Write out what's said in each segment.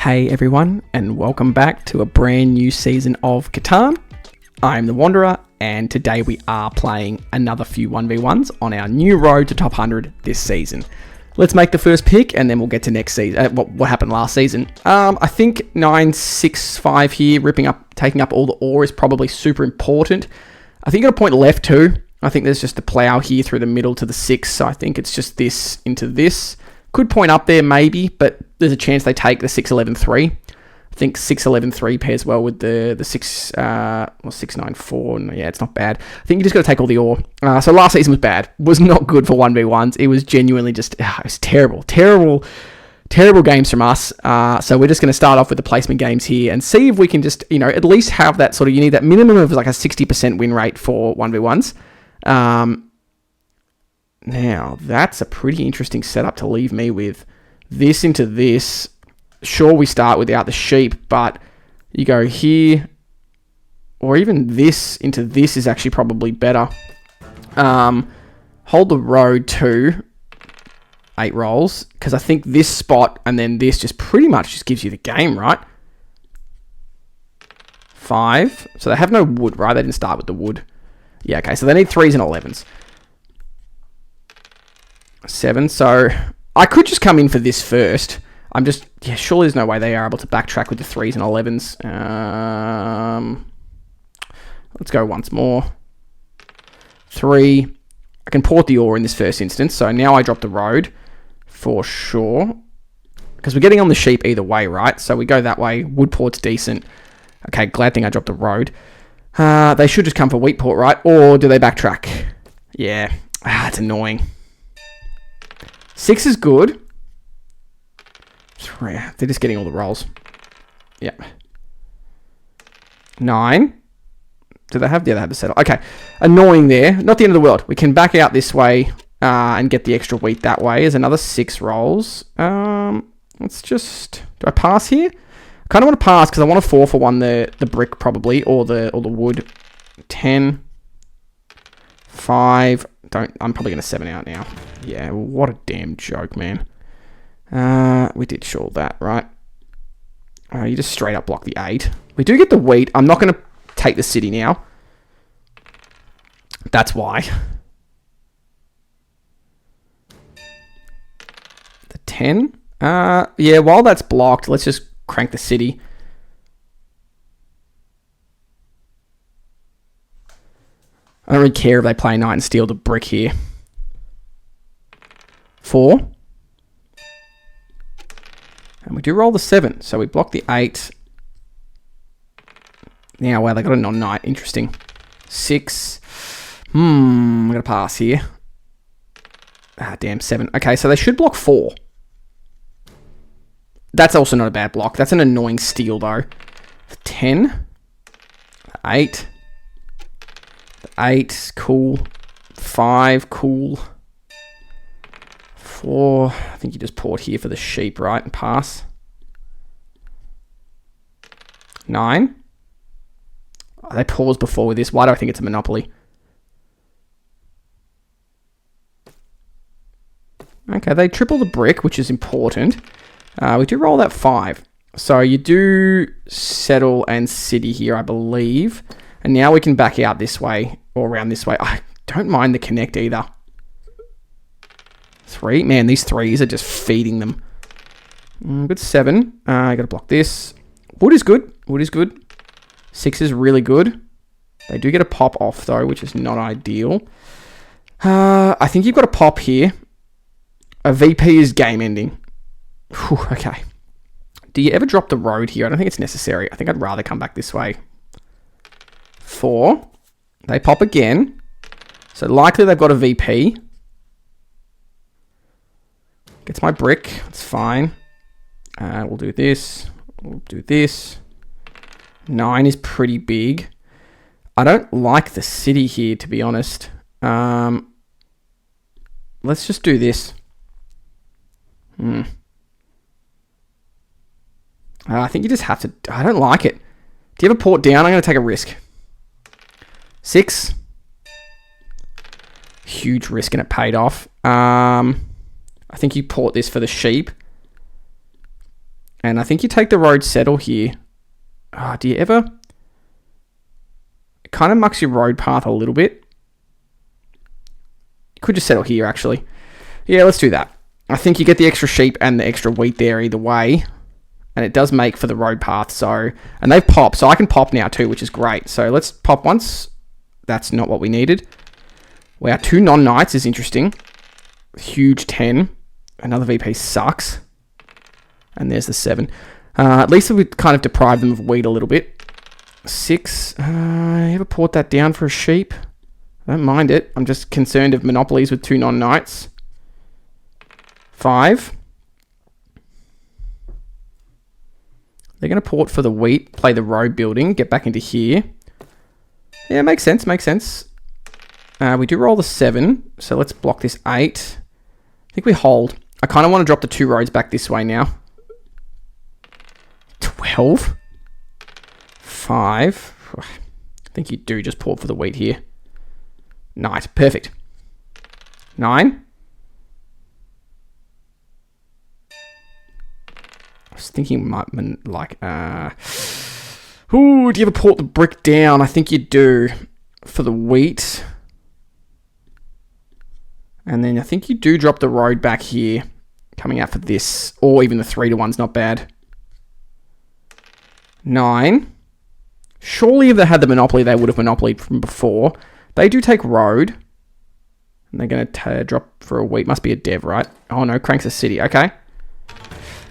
Hey everyone, and welcome back to a brand new season of Catan. I'm the Wanderer, and today we are playing another few 1v1s on our new road to top 100 this season. Let's make the first pick, and then we'll get to next season. What happened last season? I think 965 here, taking up all the ore is probably super important. I think you got a point left too. I think there's just a plow here through the middle to the 6, so I think it's just this into this. Could point up there maybe, but there's a chance they take the 611-3. I think 611-3 pairs well with the 694. Yeah, it's not bad. I think you just got to take all the ore. So last season was bad. Was not good for 1v1s. It was genuinely just, it was terrible. Terrible games from us. So we're just going to start off with the placement games here and see if we can just, at least have that sort of, you need that minimum of like a 60% win rate for 1v1s. Now, that's a pretty interesting setup to leave me with. This into this. Sure, we start without the sheep, but you go here, or even this into this is actually probably better. Hold the road to 8 rolls, because I think this spot and then this just pretty much just gives you the game, right? 5. So they have no wood, right? They didn't start with the wood. Yeah, okay, so they need 3s and 11s. 7, so I could just come in for this first. Surely there's no way they are able to backtrack with the 3s and 11s. Let's go once more. 3. I can port the ore in this first instance, so now I drop the road for sure. Because we're getting on the sheep either way, right? So we go that way. Wood port's decent. Okay, glad thing I dropped the road. They should just come for wheat port, right? Or do they backtrack? Yeah, it's annoying. 6 is good. 3, they're just getting all the rolls. Yep. 9. Do they have? Yeah, they have the settle. Okay. Annoying there. Not the end of the world. We can back out this way and get the extra wheat that way. There's another 6 rolls. Let's just... Do I pass here? I kind of want to pass because I want to 4 for 1 the brick probably, or the wood. 10. 5. I'm probably going to 7 out now. Yeah, what a damn joke, man. We did sure that, right? You just straight up block the 8. We do get the wheat. I'm not going to take the city now. That's why. The 10. Yeah, while that's blocked, let's just crank the city. I don't really care if they play knight and steal the brick here. 4. And we do roll the 7. So we block the 8. Now, wow, they got a non-knight. Interesting. 6. I'm going to pass here. Damn, 7. Okay, so they should block 4. That's also not a bad block. That's an annoying steal, though. 10. 8. 8, cool. 5, cool. 4, I think you just port here for the sheep, right? And pass. 9. Oh, they paused before with this. Why do I think it's a monopoly? Okay, they triple the brick, which is important. We do roll that 5. So you do settle and city here, I believe. And now we can back out this way or around this way. I don't mind the connect either. 3. Man, these 3s are just feeding them. Good 7. I got to block this. Wood is good. Wood is good. 6 is really good. They do get a pop off though, which is not ideal. I think you've got a pop here. A VP is game ending. Whew, okay. Do you ever drop the road here? I don't think it's necessary. I think I'd rather come back this way. 4. They pop again. So likely they've got a VP. Gets my brick. It's fine. We'll do this. We'll do this. 9 is pretty big. I don't like the city here, to be honest. Let's just do this. I think you just have to... I don't like it. Do you have a port down? I'm going to take a risk. 6. Huge risk and it paid off. I think you port this for the sheep. And I think you take the road settle here. Do you ever... It kind of mucks your road path a little bit. You could just settle here, actually. Yeah, let's do that. I think you get the extra sheep and the extra wheat there either way. And it does make for the road path, so... And they've popped, so I can pop now too, which is great. So let's pop once. That's not what we needed. Wow, 2 non-knights is interesting. Huge 10. Another VP sucks. And there's the 7. At least we kind of deprive them of wheat a little bit. 6. You ever port that down for a sheep? I don't mind it. I'm just concerned of monopolies with 2 non-knights. 5. They're going to port for the wheat, play the road building, get back into here. Yeah, makes sense, makes sense. We do roll the 7, so let's block this 8. I think we hold. I kind of want to drop the 2 roads back this way now. 12. 5. I think you do just port for the wheat here. Knight, perfect. 9. I was thinking might like... Ooh, do you ever port the brick down? I think you do for the wheat. And then I think you do drop the road back here, coming out for this, or even the 3-to-1's not bad. 9. Surely if they had the monopoly, they would have monopolied from before. They do take road. And they're going to drop for a wheat. Must be a dev, right? Oh no, cranks a city. Okay.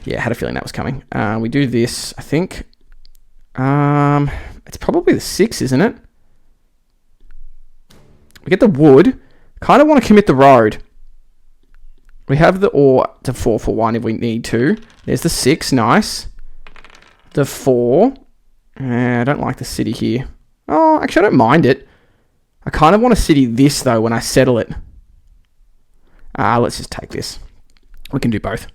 Yeah, I had a feeling that was coming. We do this, I think. It's probably the 6, isn't it? We get the wood. Kind of want to commit the road. We have the ore to 4 for 1 if we need to. There's the 6, nice. The 4. I don't like the city here. Oh, actually, I don't mind it. I kind of want to city this, though, when I settle it. Let's just take this. We can do both.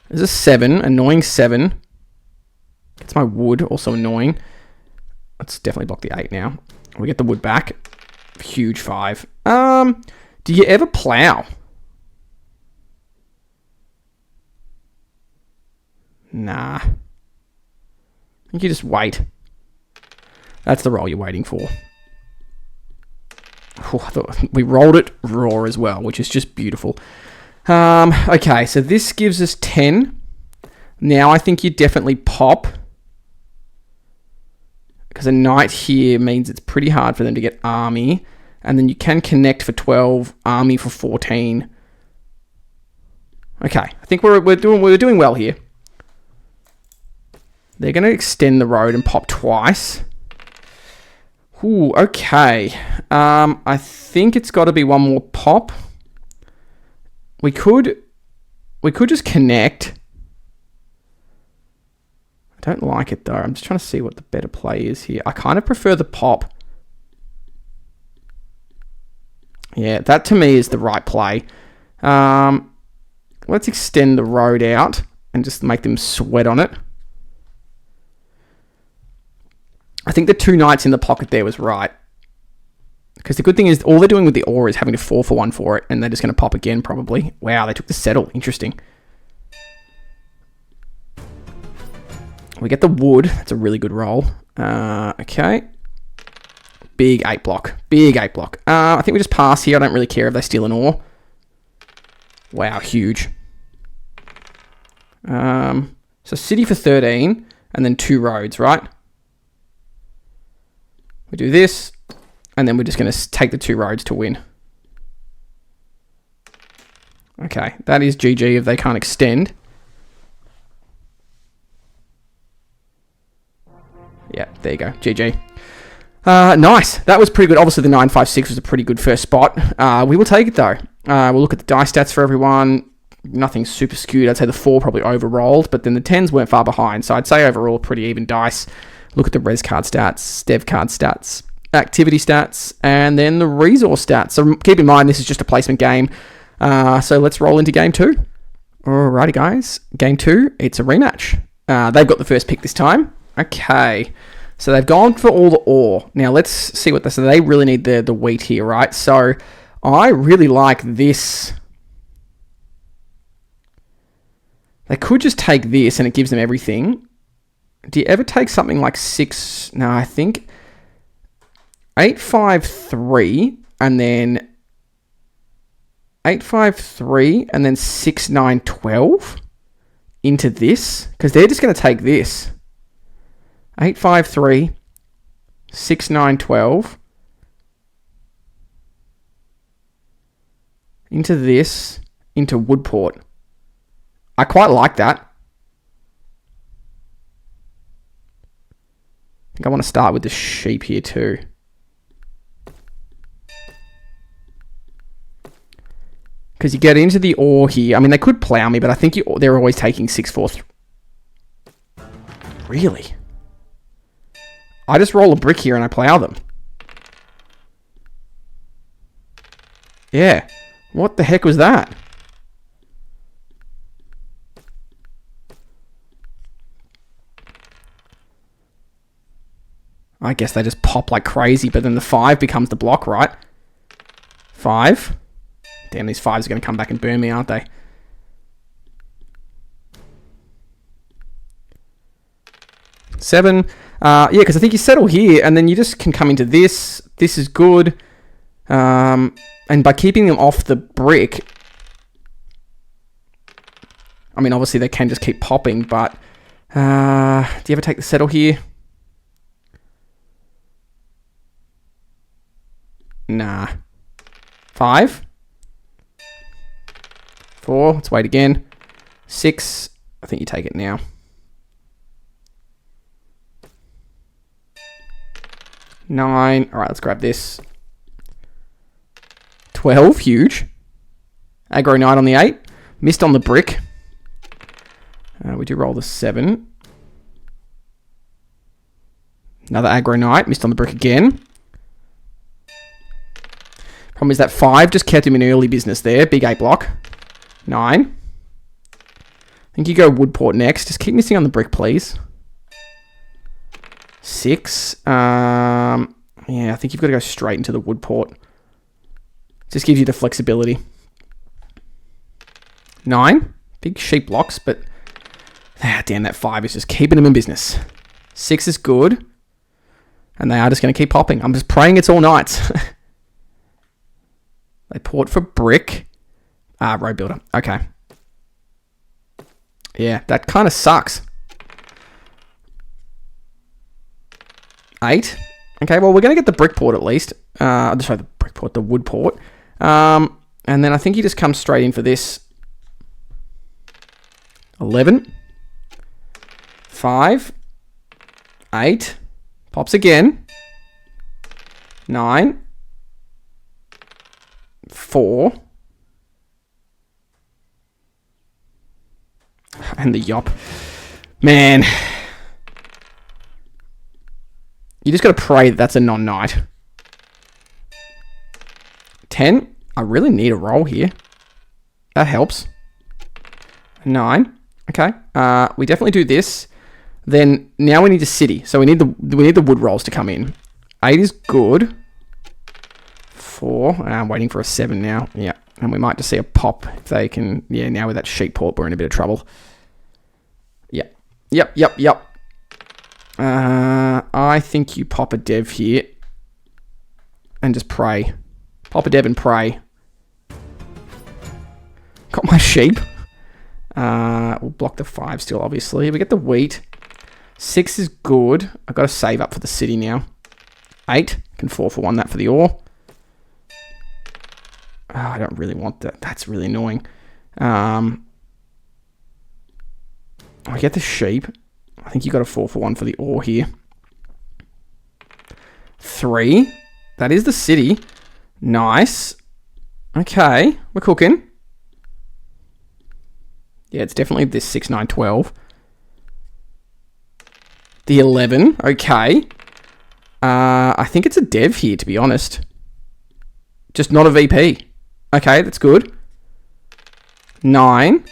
There's a 7, annoying 7. It's my wood, also annoying. Let's definitely block the 8 now. We get the wood back. Huge 5. Do you ever plow? Nah. I think you just wait. That's the roll you're waiting for. Oh, I thought we rolled it raw as well, which is just beautiful. Okay, so this gives us 10. Now I think you definitely pop. Because a knight here means it's pretty hard for them to get army. And then you can connect for 12, army for 14. Okay, I think we're doing well here. They're going to extend the road and pop twice. Ooh, okay. I think it's got to be one more pop. We could just connect. I don't like it though. I'm just trying to see what the better play is here. I kind of prefer the pop. Yeah, that to me is the right play. Let's extend the road out and just make them sweat on it. I think the 2 knights in the pocket there was right. Because the good thing is all they're doing with the ore is having to 4 for 1 for it, and they're just going to pop again probably. Wow, they took the settle. Interesting. We get the wood. That's a really good roll. Okay. Big 8 block. Big 8 block. I think we just pass here. I don't really care if they steal an ore. Wow, huge. So city for 13, and then 2 roads, right? We do this, and then we're just going to take the 2 roads to win. Okay, that is GG if they can't extend. Yeah, there you go. GG. Nice. That was pretty good. Obviously, the 956 was a pretty good first spot. We will take it, though. We'll look at the dice stats for everyone. Nothing super skewed. I'd say the 4 probably overrolled, but then the 10s weren't far behind. So I'd say overall, pretty even dice. Look at the res card stats, dev card stats, activity stats, and then the resource stats. So keep in mind, this is just a placement game. So let's roll into game 2. Alrighty, guys. Game 2, it's a rematch. They've got the first pick this time. Okay. So they've gone for all the ore. Now let's see what so they really need the wheat here, right? So I really like this. They could just take this and it gives them everything. Do you ever take something like 6? No, I think 8, 5, 3, and then 8, 5, 3, and then 6, 9, 12 into this, because they're just going to take this. 8, 5, 3, 6, 9, 12 into this, into Woodport. I quite like that. I think I want to start with the sheep here too. Because you get into the ore here. I mean, they could plow me, but I think they're always taking 6, 4, 3. Really? I just roll a brick here and I plow them. Yeah. What the heck was that? I guess they just pop like crazy, but then the 5 becomes the block, right? 5. Damn, these 5s are going to come back and burn me, aren't they? Seven. Yeah, because I think you settle here, and then you just can come into this. This is good. And by keeping them off the brick, I mean, obviously they can just keep popping, but do you ever take the settle here? Nah. 5. 4. Let's wait again. 6. I think you take it now. 9. All right, let's grab this. 12. Huge. Aggro Knight on the 8. Missed on the brick. We do roll the 7. Another Aggro Knight. Missed on the brick again. Problem is that 5 just kept him in early business there. Big 8 block. 9. I think you go Woodport next. Just keep missing on the brick, please. 6. Yeah, I think you've got to go straight into the Woodport. Just gives you the flexibility. 9. Big sheep blocks, but damn, that 5 is just keeping them in business. 6 is good. And they are just going to keep popping. I'm just praying it's all nights. They port for brick. Road builder. Okay. Yeah, that kind of sucks. 8. Okay, well, we're going to get the brick port at least. Sorry, the brick port, the wood port. And then I think he just comes straight in for this. 11. 5. 8. Pops again. 9. 4. And the yop. Man. You just got to pray that that's a non-knight. 10. I really need a roll here. That helps. 9. Okay. We definitely do this. Then now we need a city. So we need the wood rolls to come in. 8 is good. 4. I'm waiting for a 7 now. Yeah. And we might just see a pop if they can. Yeah, now with that sheep port, we're in a bit of trouble. Yep. Yep. I think you pop a dev here. And just pray. Pop a dev and pray. Got my sheep. We'll block the 5 still, obviously. We get the wheat. 6 is good. I've got to save up for the city now. 8. Can 4 for 1 that for the ore. Oh, I don't really want that. That's really annoying. I get the sheep. I think you got a 4 for 1 for the ore here. 3. That is the city. Nice. Okay. We're cooking. Yeah, it's definitely this 6, 9, 12. The 11. Okay. I think it's a dev here, to be honest. Just not a VP. Okay, that's good. 9.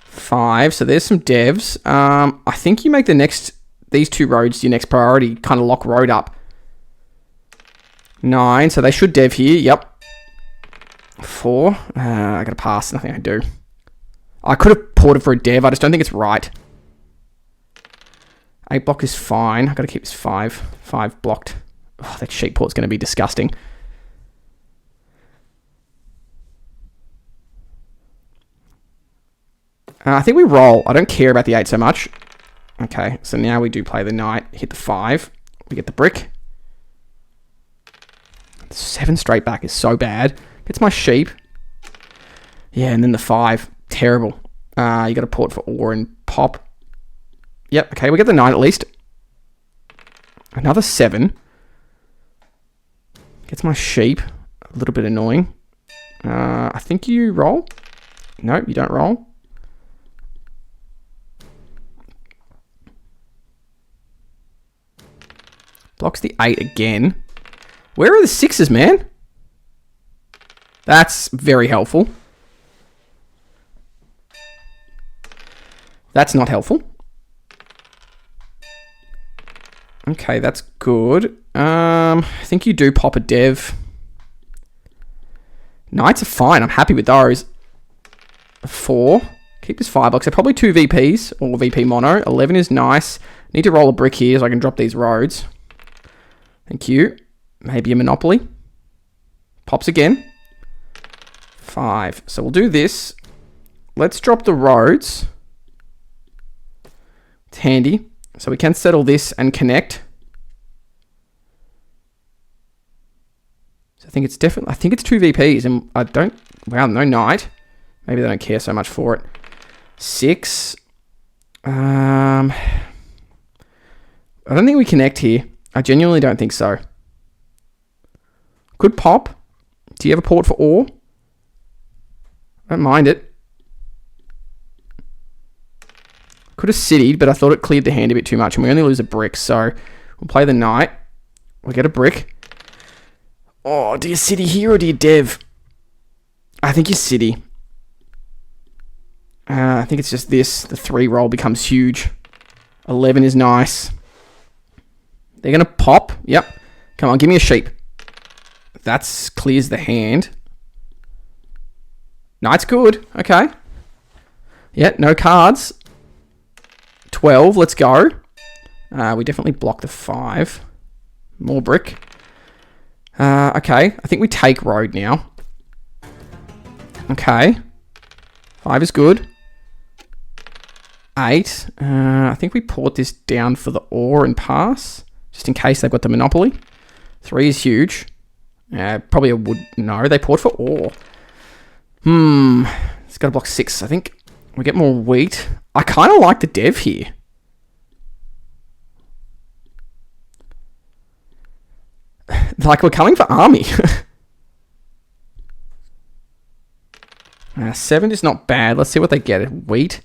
5. So there's some devs. I think you make these 2 roads your next priority. Kind of lock road up. 9. So they should dev here. Yep. 4. I got to pass. Nothing I can do. I could have ported for a dev. I just don't think it's right. 8 block is fine. I've got to keep this 5. 5 blocked. Oh, that sheep port's going to be disgusting. I think we roll. I don't care about the 8 so much. Okay, so now we do play the knight. Hit the 5. We get the brick. 7 straight back is so bad. Gets my sheep. Yeah, and then the 5. Terrible. You got to port for ore and pop. Yep, okay, we get the 9 at least. Another 7. Gets my sheep. A little bit annoying. I think you roll. No, you don't roll. Blocks the 8 again. Where are the 6s, man? That's very helpful. That's not helpful. Okay, that's good. I think you do pop a dev. Knights are fine. I'm happy with those. 4. Keep this 5 blocks. They're probably 2 VPs or VP mono. 11 is nice. Need to roll a brick here so I can drop these roads. Thank you. Maybe a monopoly. Pops again. 5. So we'll do this. Let's drop the roads. It's handy. So we can settle this and connect. So I think it's definitely, I think it's 2 VPs and I don't, wow, no knight. Maybe they don't care so much for it. 6. I don't think we connect here. I genuinely don't think so. Could pop. Do you have a port for ore? I don't mind it. Could have citied, but I thought it cleared the hand a bit too much, and we only lose a brick, so we'll play the knight. We'll get a brick. Oh, do you city here or do you dev? I think you city. I think it's just this. The 3 roll becomes huge. 11 is nice. They're going to pop. Yep. Come on, give me a sheep. That clears the hand. Knight's good. Okay. Yeah, no cards. 12, let's go. We definitely block the 5. More brick. Okay, I think we take road now. Okay. 5 is good. 8. I think we port this down for the ore and pass. Just in case they've got the monopoly. 3 is huge. Probably a wood. No, they port for ore. It's got to block 6, I think. We get more wheat. I kind of like the dev here. Like, we're coming for army. 7 is not bad. Let's see what they get. Wheat.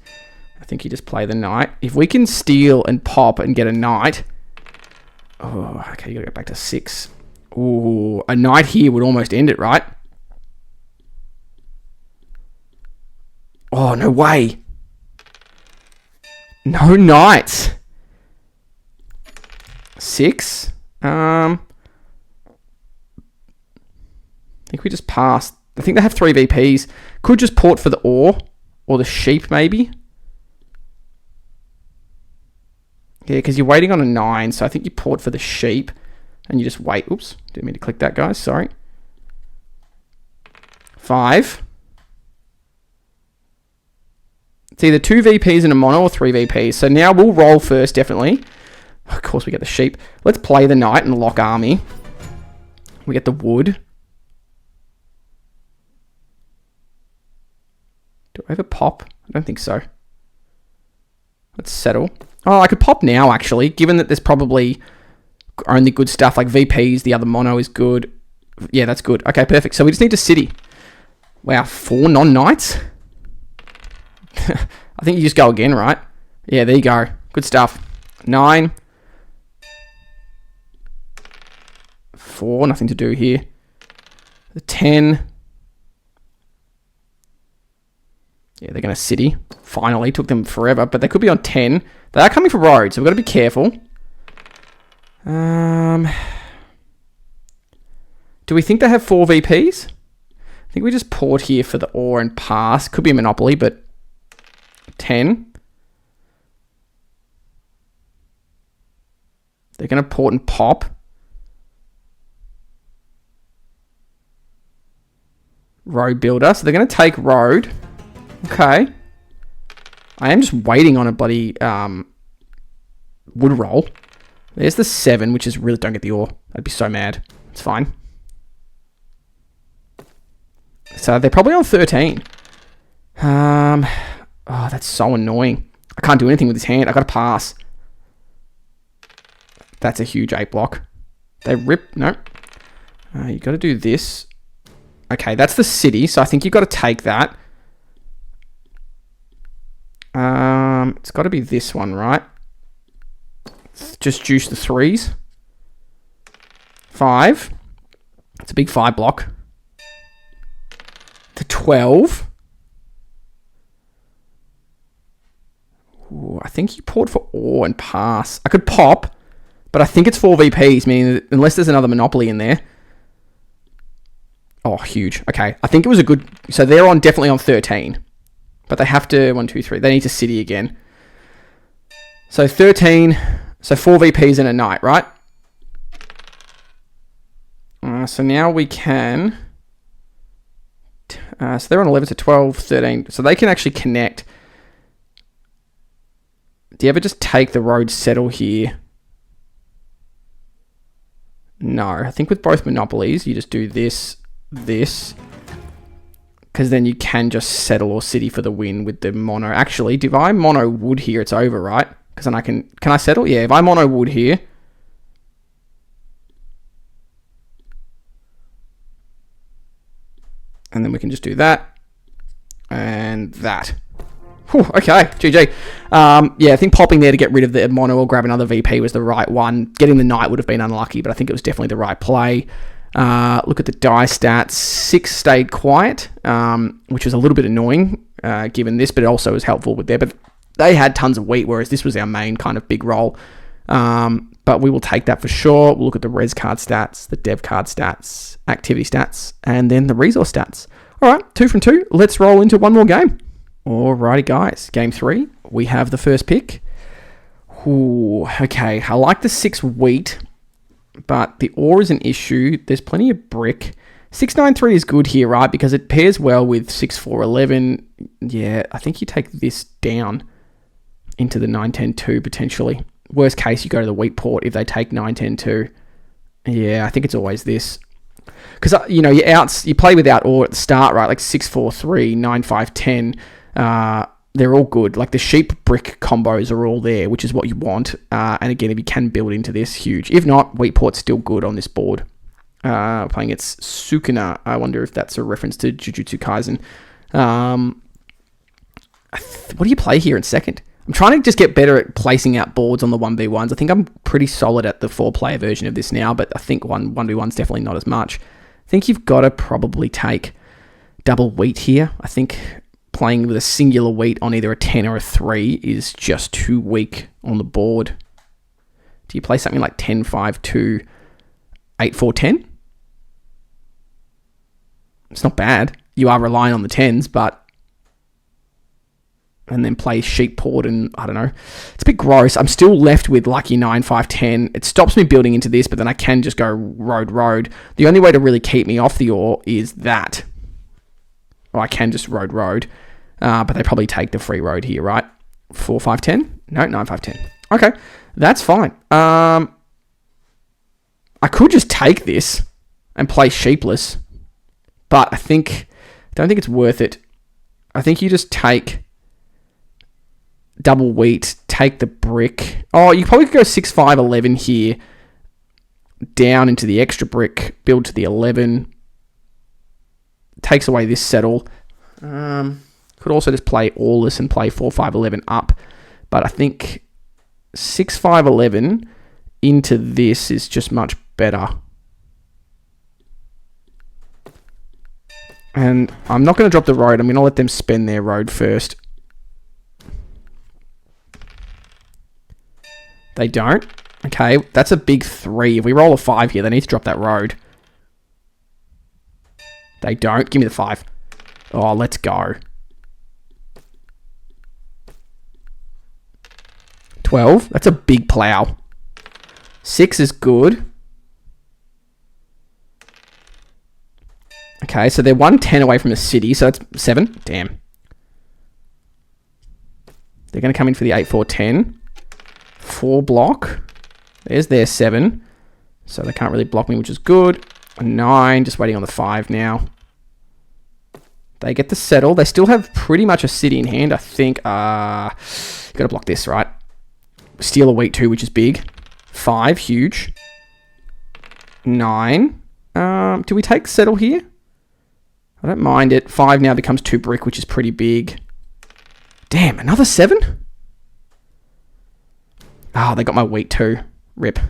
I think you just play the knight. If we can steal and pop and get a knight. Oh, okay, you gotta go back to 6. Ooh, a knight here would almost end it, right? Oh, no way. No knights. 6. I think we just passed. I think they have 3 VPs. Could just port for the ore or the sheep, maybe. Yeah, because you're waiting on a 9, so I think you port for the sheep and you just wait. Oops, didn't mean to click that, guys. Sorry. 5. It's either 2 VPs and a mono or 3 VPs. So now we'll roll first, definitely. Of course, we get the sheep. Let's play the knight and lock army. We get the wood. Do I have a pop? I don't think so. Let's settle. Oh, I could pop now, actually, given that there's probably only good stuff like VPs. The other mono is good. Yeah, that's good. Okay, perfect. So we just need to city. Wow, 4 non-knights? I think you just go again, right? Yeah, there you go. Good stuff. 9. 4, nothing to do here. The 10. Yeah, they're going to city. Finally, took them forever, but they could be on 10. They are coming for road, so we've got to be careful. Do we think they have 4 VPs? I think we just port here for the ore and pass. Could be a monopoly, but 10. They're going to port and pop. Road builder. So they're going to take road. Okay. I am just waiting on a bloody wood roll. There's the 7, which is really... Don't get the ore. I'd be so mad. It's fine. So they're probably on 13. Oh, that's so annoying. I can't do anything with this hand. I got to pass. That's a huge 8 block. They rip... No. You got to do this. Okay, that's the city. So I think you've got to take that. It's got to be this one, right? Just juice the 3s. 5. It's a big 5 block. To 12. Ooh, I think you poured for ore and pass. I could pop, but I think it's 4 VPs, meaning that unless there's another monopoly in there. Oh, huge. Okay, I think it was a good... So they're definitely on 13. But they have to... 1, 2, 3. They need to city again. So 13... So 4 VPs and a knight, right? So now we can... so they're on 11 to 12, 13. So they can actually connect. Do you ever just take the road settle here? No. I think with both monopolies, you just do this, this. Because then you can just settle or city for the win with the mono. Actually, if I mono wood here, it's over, right? Because then I can... Can I settle? Yeah, if I mono wood here... And then we can just do that. And that. Whew, okay, GG. Yeah, I think popping there to get rid of the mono or grab another VP was the right one. Getting the knight would have been unlucky, but I think it was definitely the right play. Look at the die stats. 6 stayed quiet, which was a little bit annoying given this, but it also was helpful with there. But they had tons of wheat, whereas this was our main kind of big role. But we will take that for sure. We'll look at the res card stats, the dev card stats, activity stats, and then the resource stats. All right, 2 from 2. Let's roll into one more game. Alrighty, guys. Game 3. We have the first pick. Ooh, okay. I like the 6 wheat, but the ore is an issue. There's plenty of brick. 693 is good here, right? Because it pairs well with 6411. Yeah, I think you take this down into the 910-2 potentially. Worst case, you go to the wheat port if they take 910-2. Yeah, I think it's always this. Because, you know, you play without ore at the start, right? Like 643, 9510. They're all good. Like the sheep brick combos are all there, which is what you want. And again, if you can build into this, huge. If not, wheat port's still good on this board. Playing its Sukuna. I wonder if that's a reference to Jujutsu Kaisen. What do you play here in second? I'm trying to just get better at placing out boards on the 1v1s. I think I'm pretty solid at the 4-player version of this now, but I think 1v1's definitely not as much. I think you've got to probably take double wheat here. I think playing with a singular wheat on either a 10 or a 3 is just too weak on the board. Do you play something like 10-5-2, 8-4-10? It's not bad. You are relying on the 10s, but... And then play sheep port and, I don't know. It's a bit gross. I'm still left with lucky 9-5-10. It stops me building into this, but then I can just go road. The only way to really keep me off the ore is that. Or I can just road. But they probably take the free road here, right? 4-5-10? No, 9-5-10. Okay, that's fine. I could just take this and play sheepless. But I don't think it's worth it. I think you just take... double wheat, take the brick. Oh, you probably could go 6-5-11 here. Down into the extra brick. Build to the 11. Takes away this settle. Could also just play all this and play 4-5-11 up. But I think 6-5-11 into this is just much better. And I'm not going to drop the road. I'm going to let them spend their road first. They don't. Okay, that's a big 3. If we roll a 5 here, they need to drop that road. They don't. Give me the 5. Oh, let's go. 12. That's a big plow. 6 is good. Okay, so they're 110 away from the city, so that's 7. Damn. They're going to come in for the 8-4-10. 4 block. There's their 7. So they can't really block me, which is good. A 9, just waiting on the 5 now. They get to settle. They still have pretty much a city in hand, I think. You got to block this, right? Steal a wheat too, which is big. 5, huge. 9. Do we take settle here? I don't mind it. 5 now becomes 2 brick, which is pretty big. Damn, another 7? Oh, they got my wheat too. Rip. I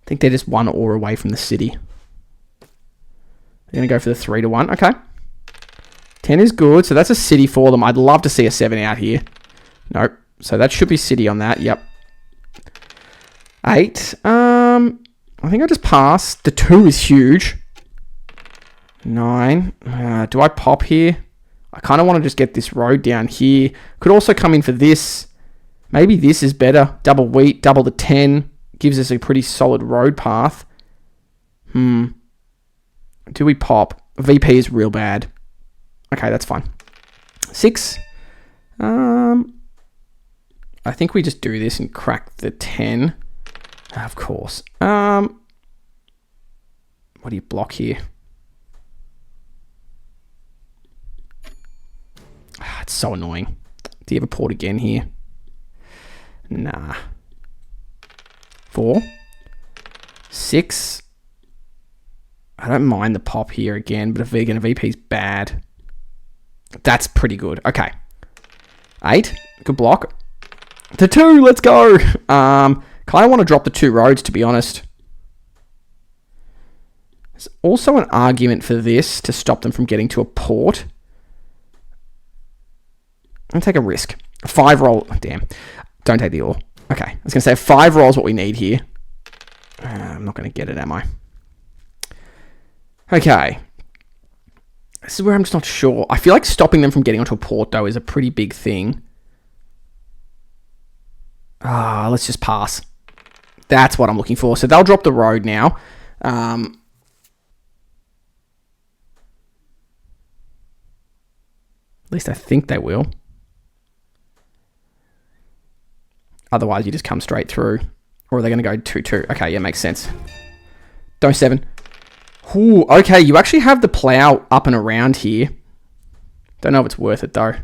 think they're just 1 ore away from the city. They're going to go for the 3-1. Okay. 10 is good. So that's a city for them. I'd love to see a 7 out here. Nope. So that should be city on that. Yep. 8. I think I just pass. The 2 is huge. 9. Do I pop here? I kind of want to just get this road down here. Could also come in for this. Maybe this is better. Double wheat, double the 10. Gives us a pretty solid road path. Do we pop? VP is real bad. Okay, that's fine. 6. I think we just do this and crack the 10. Of course. What do you block here? It's so annoying. Do you have a port again here? Nah. 4. 6. I don't mind the pop here again, but if vegan a VP is bad. That's pretty good. Okay. 8. Good block. The 2. Let's go. Kind of want to drop the 2 roads, to be honest. There's also an argument for this to stop them from getting to a port. I'm take a risk. 5 roll. Damn. Don't take the ore. Okay. I was going to say 5 rolls what we need here. I'm not going to get it, am I? Okay. This is where I'm just not sure. I feel like stopping them from getting onto a port, though, is a pretty big thing. Let's just pass. That's what I'm looking for. So they'll drop the road now. At least I think they will. Otherwise, you just come straight through. Or are they going to go 2-2? Okay, yeah, makes sense. Don't 7. Ooh, okay, you actually have the plow up and around here. Don't know if it's worth it, though.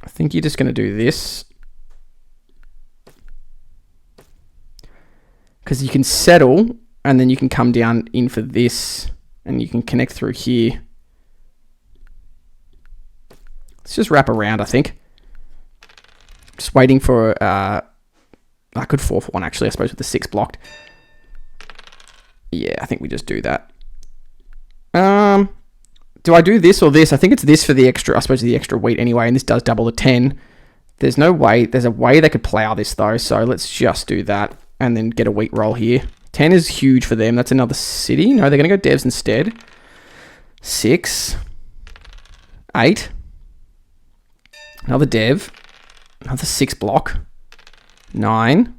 I think you're just going to do this. Because you can settle, and then you can come down in for this, and you can connect through here. Let's just wrap around, I think. Just waiting for... I could 4 for 1, actually, I suppose, with the 6 blocked. Yeah, I think we just do that. Do I do this or this? I think it's this for the extra, I suppose, the extra wheat anyway, and this does double the 10. There's no way. There's a way they could plow this, though, so let's just do that and then get a wheat roll here. 10 is huge for them. That's another city. No, they're going to go devs instead. 6. 8. Another dev. Another 6 block. 9.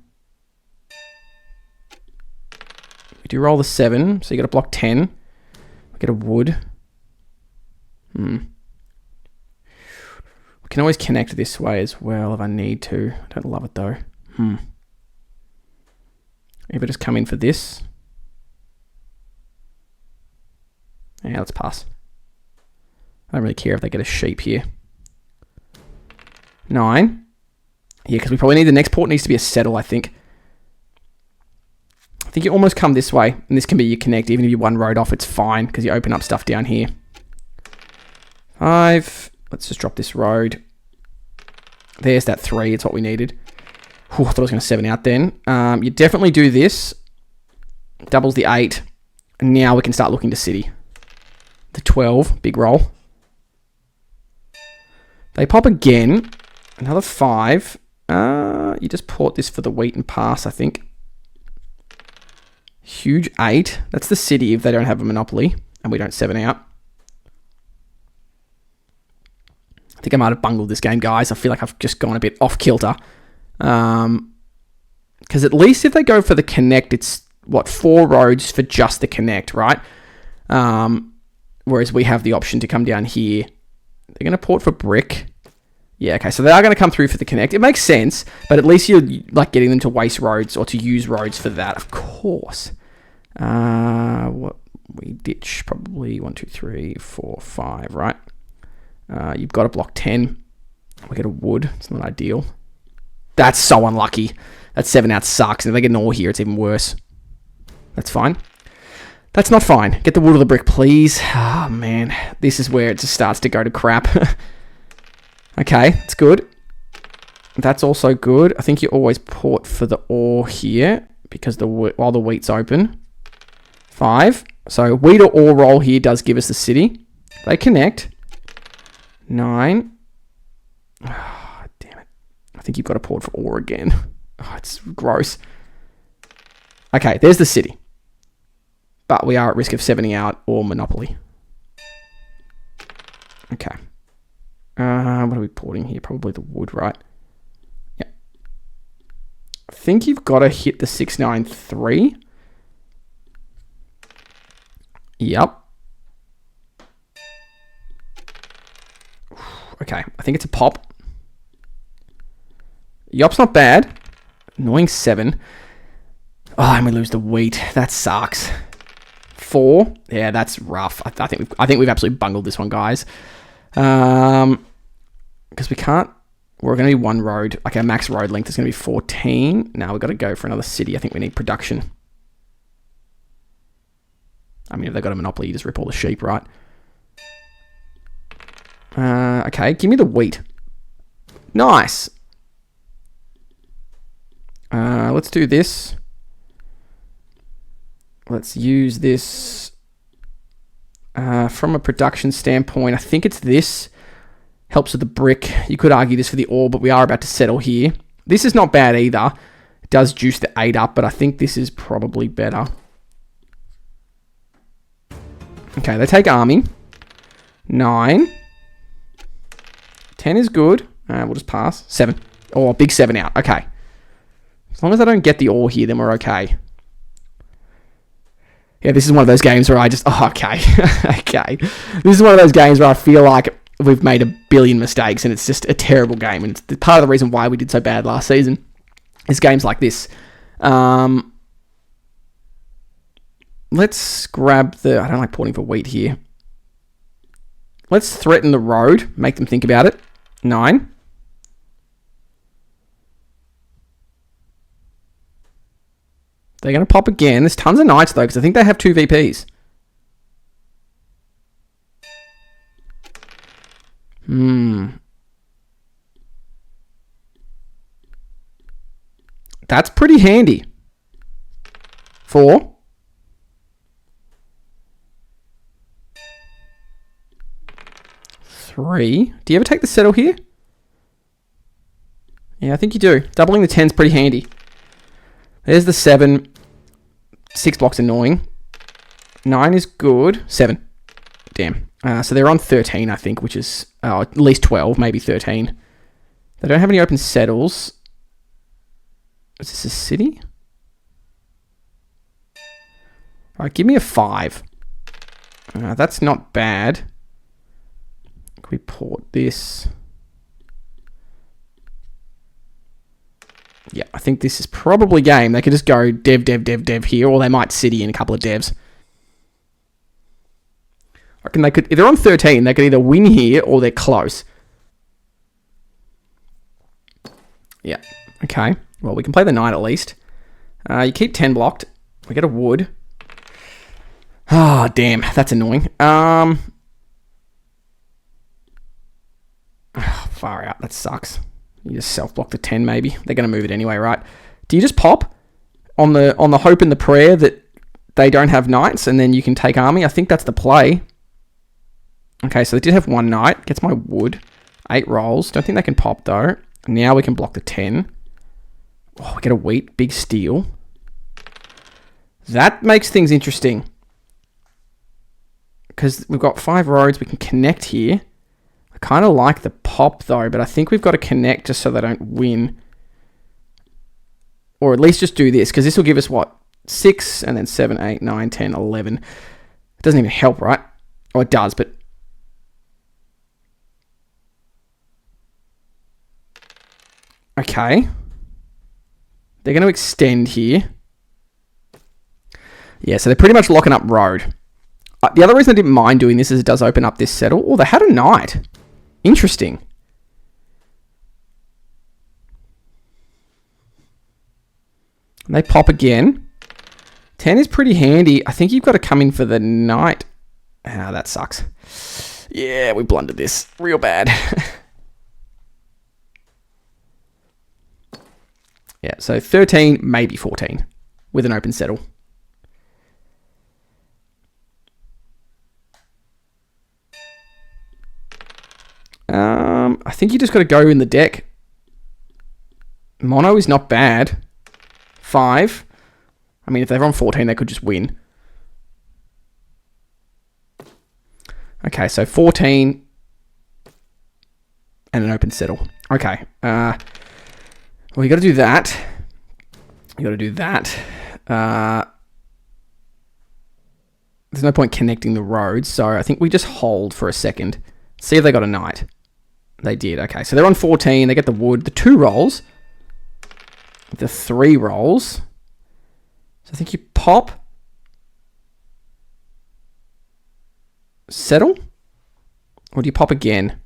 We do roll the 7, so you got to block 10. We get a wood. We can always connect this way as well if I need to. I don't love it though. If I just come in for this. Yeah, let's pass. I don't really care if they get a sheep here. 9. Yeah, because we probably need the next port needs to be a settle, I think. I think you almost come this way, and this can be your connect. Even if you 1 road off, it's fine, because you open up stuff down here. 5. Let's just drop this road. There's that 3. It's what we needed. Whew, I thought I was going to 7 out then. You definitely do this. Doubles the 8. And now we can start looking to city. The 12. Big roll. They pop again. Another 5. You just port this for the wheat and pass, I think. Huge 8. That's the city if they don't have a monopoly. And we don't 7 out. I think I might have bungled this game, guys. I feel like I've just gone a bit off kilter. Because at least if they go for the connect, it's, 4 roads for just the connect, right? Whereas we have the option to come down here. They're going to port for brick. Yeah, okay, so they are going to come through for the connect. It makes sense, but at least you're like getting them to waste roads or to use roads for that, of course. What we ditch probably 1, 2, 3, 4, 5, right? You've got to block 10. We get a wood. It's not ideal. That's so unlucky. That 7 out sucks. And if they get an ore here, it's even worse. That's fine. That's not fine. Get the wood or the brick, please. Oh, man. This is where it just starts to go to crap. Okay, it's good. That's also good. I think you always port for the ore here because while the wheat's open. 5. So wheat or ore roll here does give us the city. They connect. 9. Oh, damn it. I think you've got to port for ore again. Oh, it's gross. Okay, there's the city. But we are at risk of 70 out or monopoly. Okay. What are we porting here? Probably the wood, right? Yeah. I think you've got to hit the 693. Yep. Okay, I think it's a pop. Yop's not bad. Annoying 7. Oh, and we lose the wheat. That sucks. 4. Yeah, that's rough. I think we've absolutely bungled this one, guys. Because we can't. We're going to be 1 road. Like our max road length is going to be 14. Now we've got to go for another city. I think we need production. I mean, if they've got a monopoly, you just rip all the sheep, right? Okay, give me the wheat. Nice. Let's do this. Let's use this. From a production standpoint, I think it's this. Helps with the brick. You could argue this for the ore, but we are about to settle here. This is not bad either. It does juice the 8 up, but I think this is probably better. Okay, they take army. 9. 10 is good. We'll just pass. 7. Oh, big 7 out. Okay. As long as I don't get the ore here, then we're okay. Yeah, this is one of those games where I just... Oh, okay. Okay. This is one of those games where I feel like we've made a billion mistakes and it's just a terrible game. And it's part of the reason why we did so bad last season is games like this. Let's grab the... I don't like porting for wheat here. Let's threaten the road. Make them think about it. 9. They're going to pop again. There's tons of knights, though, because I think they have 2 VPs. That's pretty handy. 4. 3. Do you ever take the settle here? Yeah, I think you do. Doubling the 10's pretty handy. There's the 7. 6 blocks annoying. 9 is good. 7. Damn. So they're on 13, I think, which is at least 12, maybe 13. They don't have any open settles. Is this a city? All right, give me a 5. That's not bad. Can we port this? Yeah, I think this is probably game. They could just go dev here, or they might city in a couple of devs. I reckon they could, if they're on 13, they could either win here or they're close. Yeah, okay. Well, we can play the knight at least. You keep 10 blocked. We get a wood. Oh, damn, that's annoying. Oh, far out, that sucks. You just self-block the 10 maybe. They're going to move it anyway, right? Do you just pop on the hope and the prayer that they don't have knights and then you can take army? I think that's the play. Okay, so they did have 1 knight. Gets my wood. 8 rolls. Don't think they can pop though. Now we can block the 10. Oh, we get a wheat. Big steal. That makes things interesting. Because we've got 5 roads. We can connect here. I kind of like the pop, though, but I think we've got to connect just so they don't win. Or at least just do this, because this will give us, what, 6, and then 7, 8, 9, 10, 11. It doesn't even help, right? Oh, it does, but... Okay. They're going to extend here. Yeah, so they're pretty much locking up road. The other reason I didn't mind doing this is it does open up this settle. Oh, they had a knight. Interesting. And they pop again. 10 is pretty handy. I think you've got to come in for the knight. Ah, that sucks. Yeah, we blundered this real bad. Yeah, so 13, maybe 14 with an open settle. I think you just got to go in the deck. Mono is not bad. 5. I mean, if they're on 14, they could just win. Okay, so 14 and an open settle. Okay. Well, you got to do that. You got to do that. There's no point connecting the roads, so I think we just hold for a second. See if they got a knight. They did. Okay, so they're on 14. They get the wood. The 2 rolls. The 3 rolls. So I think you pop. Settle. Or do you pop again?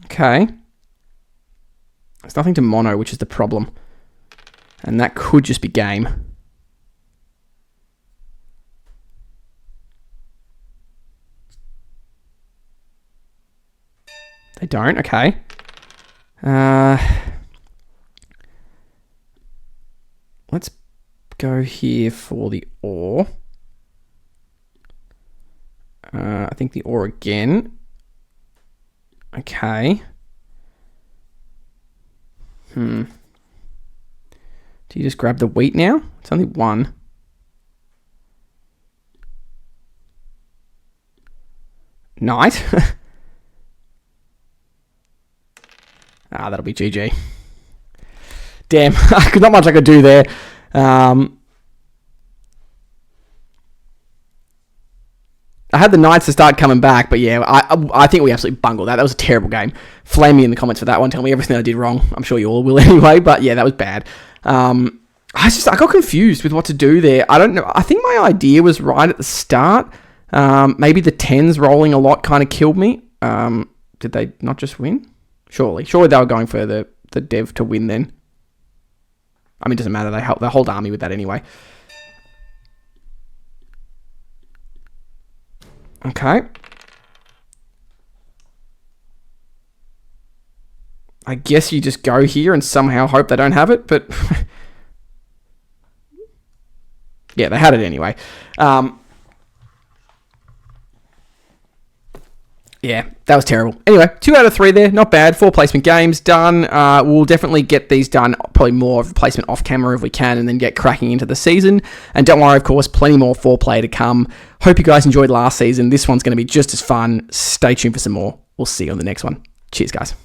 Okay. There's nothing to mono, which is the problem. And that could just be game. They don't, okay. Let's go here for the ore. I think the ore again. Okay. Do you just grab the wheat now? It's only 1. Knight. That'll be GG. Damn, not much I could do there. I had the Knights to start coming back, but yeah, I think we absolutely bungled that. That was a terrible game. Flame me in the comments for that one. Tell me everything I did wrong. I'm sure you all will anyway, but yeah, that was bad. I got confused with what to do there. I don't know. I think my idea was right at the start. Maybe the 10s rolling a lot kind of killed me. Did they not just win? Surely they were going for the dev to win then. I mean, it doesn't matter. They hold army with that anyway. Okay. I guess you just go here and somehow hope they don't have it, but... yeah, they had it anyway. Yeah, that was terrible. Anyway, 2 out of 3 there. Not bad. 4 placement games done. We'll definitely get these done. Probably more of the placement off camera if we can, and then get cracking into the season. And don't worry, of course, plenty more 4-play to come. Hope you guys enjoyed last season. This one's going to be just as fun. Stay tuned for some more. We'll see you on the next one. Cheers, guys.